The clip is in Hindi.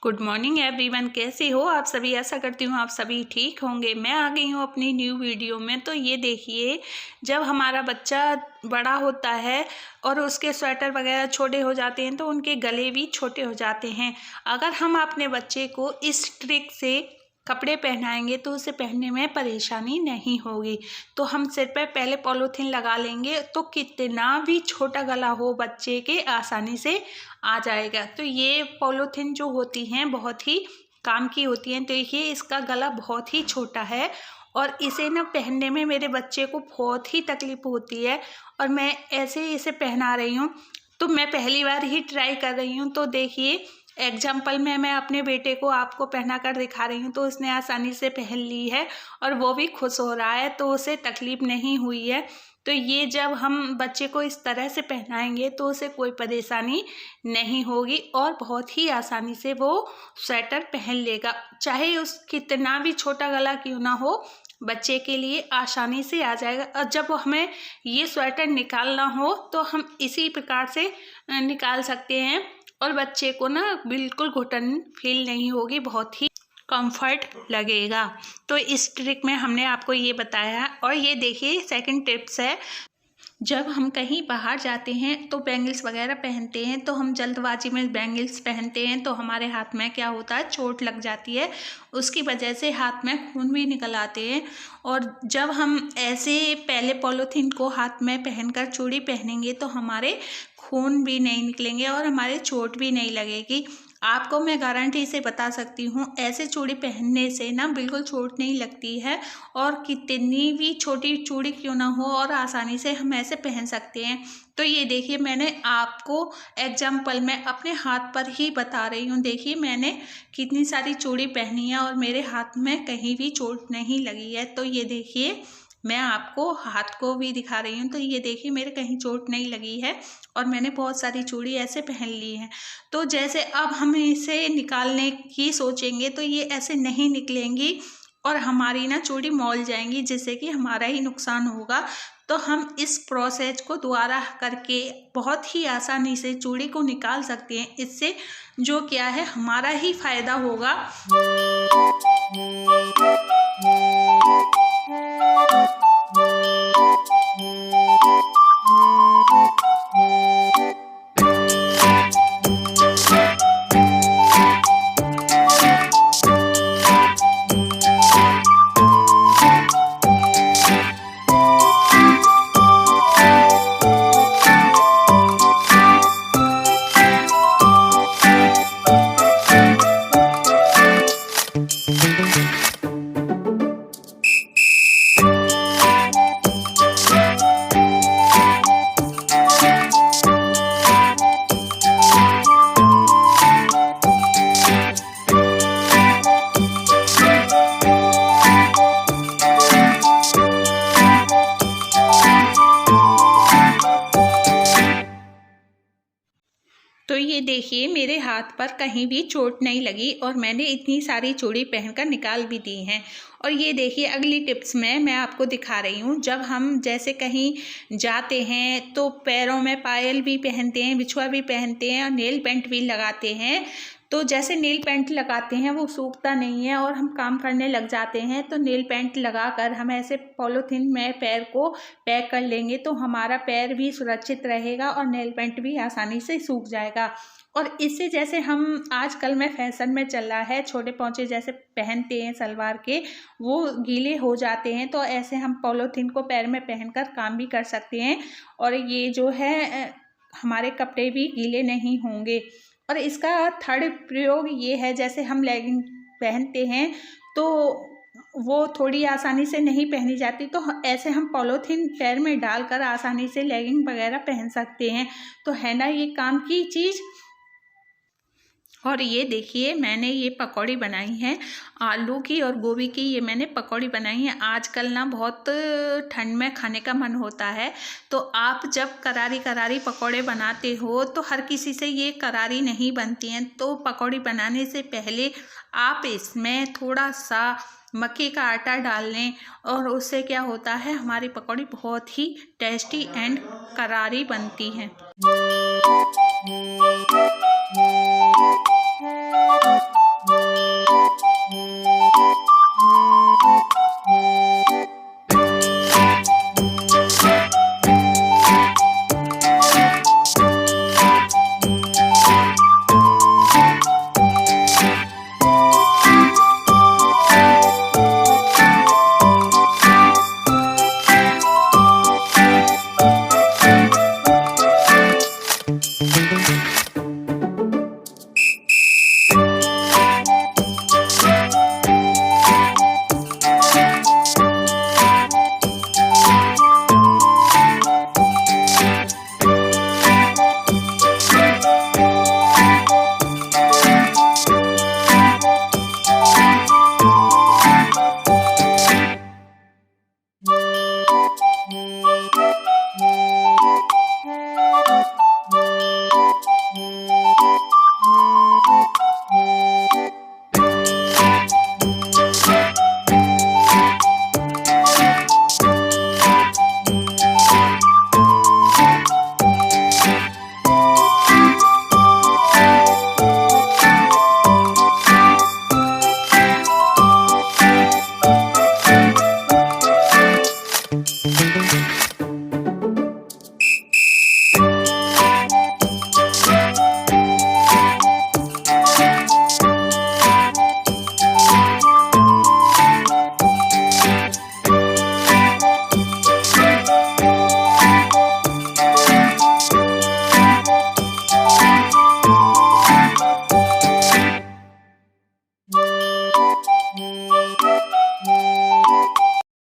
गुड मॉर्निंग एवरीवन, कैसे हो आप सभी। आशा करती हूँ आप सभी ठीक होंगे। मैं आ गई हूँ अपनी न्यू वीडियो में। तो ये देखिए, जब हमारा बच्चा बड़ा होता है और उसके स्वेटर वगैरह छोटे हो जाते हैं तो उनके गले भी छोटे हो जाते हैं। अगर हम अपने बच्चे को इस ट्रिक से कपड़े पहनाएंगे तो उसे पहनने में परेशानी नहीं होगी। तो हम सिर पर पहले पॉलीथीन लगा लेंगे तो कितना भी छोटा गला हो बच्चे के आसानी से आ जाएगा। तो ये पॉलीथीन जो होती हैं बहुत ही काम की होती हैं। तो देखिए, इसका गला बहुत ही छोटा है और इसे ना पहनने में मेरे बच्चे को बहुत ही तकलीफ होती है। और मैं ऐसे इसे पहना रही हूँ, तो मैं पहली बार ही ट्राई कर रही हूँ। तो देखिए, एग्जाम्पल में मैं अपने बेटे को आपको पहना कर दिखा रही हूँ। तो उसने आसानी से पहन ली है और वो भी खुश हो रहा है, तो उसे तकलीफ नहीं हुई है। तो ये जब हम बच्चे को इस तरह से पहनाएंगे तो उसे कोई परेशानी नहीं होगी और बहुत ही आसानी से वो स्वेटर पहन लेगा। चाहे उस कितना भी छोटा गला क्यों ना हो, बच्चे के लिए आसानी से आ जाएगा। और जब हमें ये स्वेटर निकालना हो तो हम इसी प्रकार से निकाल सकते हैं और बच्चे को ना बिल्कुल घुटन फील नहीं होगी, बहुत ही कंफर्ट लगेगा। तो इस ट्रिक में हमने आपको ये बताया है। और ये देखिए, सेकंड टिप्स है, जब हम कहीं बाहर जाते हैं तो बैंगल्स वगैरह पहनते हैं, तो हम जल्दबाजी में बैंगल्स पहनते हैं तो हमारे हाथ में क्या होता है, चोट लग जाती है। उसकी वजह से हाथ में खून भी निकल आते हैं। और जब हम ऐसे पहले पॉलीथीन को हाथ में पहनकर चूड़ी पहनेंगे तो हमारे खून भी नहीं निकलेंगे और हमारे चोट भी नहीं लगेगी। आपको मैं गारंटी से बता सकती हूँ, ऐसे चूड़ी पहनने से ना बिल्कुल चोट नहीं लगती है। और कितनी भी छोटी चूड़ी क्यों ना हो, और आसानी से हम ऐसे पहन सकते हैं। तो ये देखिए, मैंने आपको एग्जाम्पल में अपने हाथ पर ही बता रही हूँ। देखिए, मैंने कितनी सारी चूड़ी पहनी है और मेरे हाथ में कहीं भी चोट नहीं लगी है। तो ये देखिए, मैं आपको हाथ को भी दिखा रही हूँ। तो ये देखिए, मेरे कहीं चोट नहीं लगी है और मैंने बहुत सारी चूड़ी ऐसे पहन ली हैं। तो जैसे अब हम इसे निकालने की सोचेंगे तो ये ऐसे नहीं निकलेंगी और हमारी ना चूड़ी मौल जाएंगी, जिससे कि हमारा ही नुकसान होगा। तो हम इस प्रोसेस को दोबारा करके बहुत ही आसानी से चूड़ी को निकाल सकते हैं। इससे जो क्या है, हमारा ही फायदा होगा। तो ये देखिए, मेरे हाथ पर कहीं भी चोट नहीं लगी और मैंने इतनी सारी चूड़ी पहनकर निकाल भी दी हैं। और ये देखिए, अगली टिप्स में मैं आपको दिखा रही हूँ। जब हम जैसे कहीं जाते हैं तो पैरों में पायल भी पहनते हैं, बिछुआ भी पहनते हैं और नेल पेंट भी लगाते हैं। तो जैसे नेल पेंट लगाते हैं वो सूखता नहीं है और हम काम करने लग जाते हैं, तो नेल पेंट लगाकर हम ऐसे पॉलीथीन में पैर को पैक कर लेंगे तो हमारा पैर भी सुरक्षित रहेगा और नेल पेंट भी आसानी से सूख जाएगा। और इससे जैसे हम आजकल में फैशन में चल रहा है, छोटे पोंचे जैसे पहनते हैं सलवार के, वो गीले हो जाते हैं। तो ऐसे हम पॉलीथीन को पैर में पहनकर काम भी कर सकते हैं और ये जो है हमारे कपड़े भी गीले नहीं होंगे। और इसका थर्ड प्रयोग ये है, जैसे हम लेगिंग पहनते हैं तो वो थोड़ी आसानी से नहीं पहनी जाती, तो ऐसे हम पॉलीथीन पैर में डालकर आसानी से लेगिंग वगैरह पहन सकते हैं। तो है ना ये काम की चीज़। और ये देखिए, मैंने ये पकौड़ी बनाई है आलू की और गोभी की। ये मैंने पकौड़ी बनाई है। आजकल ना बहुत ठंड में खाने का मन होता है, तो आप जब करारी करारी पकौड़े बनाते हो तो हर किसी से ये करारी नहीं बनती हैं। तो पकौड़ी बनाने से पहले आप इसमें थोड़ा सा मक्के का आटा डाल लें और उससे क्या होता है, हमारी पकौड़ी बहुत ही टेस्टी एंड करारी बनती हैं।